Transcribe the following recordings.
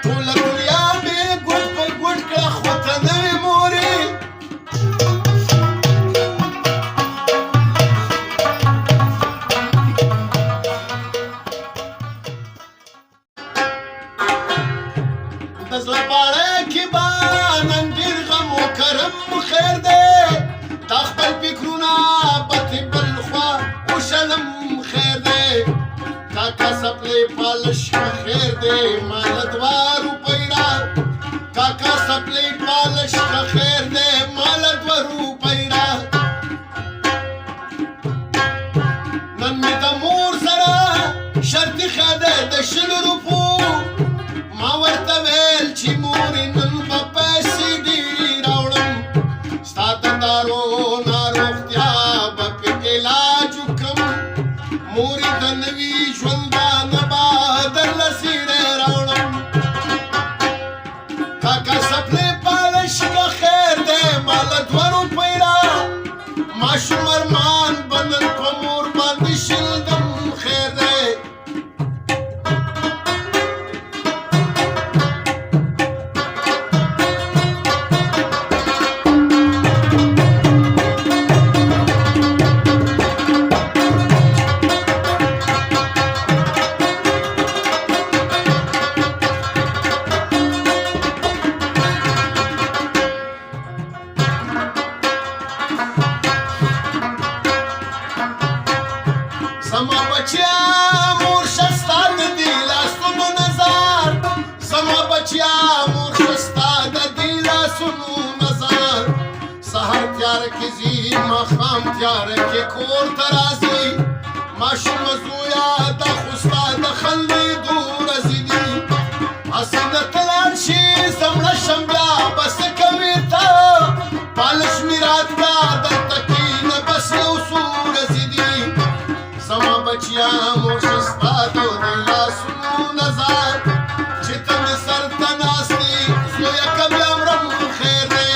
ټوله دنیا مې ګوټ په ګوټ کړه خو ته نه وې مورې د زړه پاړه کې به نن ډېر غم و کرم خیر دی دا خپل فکرونه بتې بل خوا وشلم خیر دی کاکا سپلې پالش خیر دی مال 2 روپۍ را کاکا سپلې پالش خیر دی مال 2 روپۍ را نن مې د مور سره شرط ښه دی د 100 روپو ما ورته ویل چې مورې نن به پیسې ډېرې راوړم ستا د دارو ناروغتیا به پې علاج وکړم مورې د نوي ژوندانه به درله څېړې راوړم کاکا سپلې پالش به خیر دی مال 2 روپۍ را ماشوم ارمان به نن په مور باندې شلدم خیر دی زما بچیا مور شستا د دې لاسونو نظر زما بچیا مور شستا د دې لاسونو نظر سهار تیار کې ځي ماښام تیار کې کور ته راځي ماشوم زویا دا خو ستا د خندېدو ورځې دي هسې نه ته لاړ شي زه مړه شم بیا به څه کوې ته پالش مې راکړه دلته کښېنه بس یو څو ورځې دي زما بچیا مور شستا د دې لاسونو نظر چې ته مې سر ته ناست یې زویه که بیا مرم خیر دی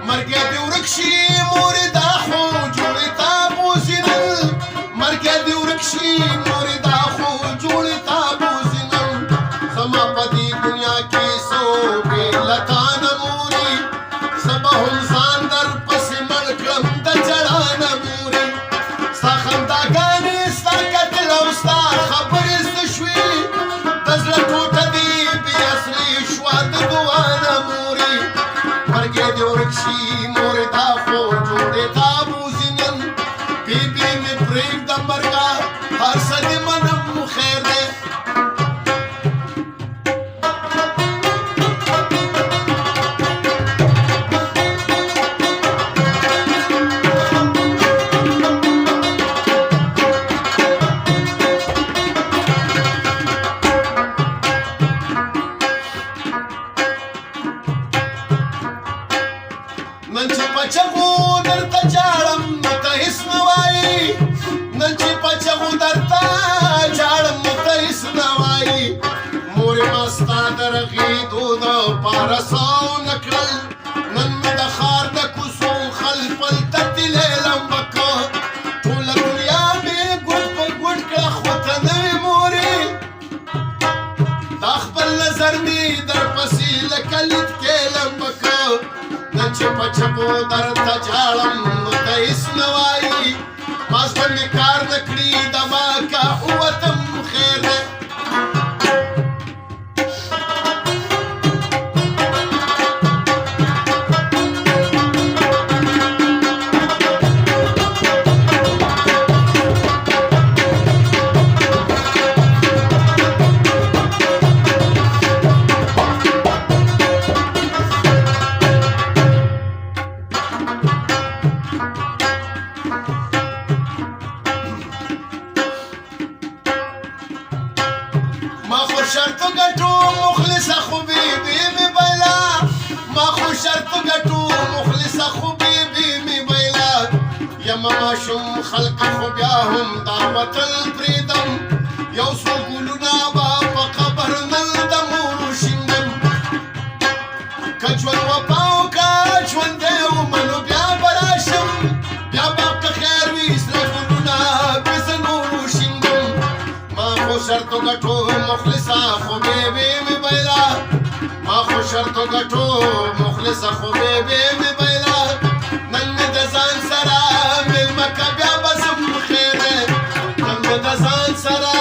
مرګ دې ورک شي مورې دا خو جوړې تا بوزینل مرګ دې ورک شي مورې دا خو جوړې تا بوزینل زما په دې دنیا کې څوک بې له تا نه مورې زه به هم ځان درپسې مړ کړم د ژړا نه مورې ستا خنداګانې ستا کتل او ستا خبرې زده شوې د زړه ټوټه دې بې اصلي شوه د دعا نه مورې مرګ دې ورک شي مورې دا خو جوړې تا بوزینل بی بی مې پرېږده مرګه هر څه دې منم خیر دی نن چې په چغو درته جاړم نو ته هېڅ نه وایې نن چې په چغو درته جاړم نو ته هېڅ نه وایې مورې ما ستا د رغېدو دپاره څه ونه کړل نن مې د ښار د کوڅو خلفل ته تلې لمبه کړه ټوله دنیا مې ګوټ په ګوټ کړه خو ته نه وې مورې دا خپل نظر مې درپسې لکه لید کې لمبه کړه نن چې په چپو درته جاړم نو ته هېڅ نه وایي مازدن مې کار نه کړي دما که ووتم خیر دی شرط گٹو مخلص خوبی بی می بیلا ما خو شرط گٹو مخلص خوبی بی می بیلا یم ما شم خلق خو بیا هم دا وطن پریدم ما خو شرط ګټو مخلص خو به می بیلا نن مې د ځان سره مېلمه که بیا به زم خیره نن مې د ځان سره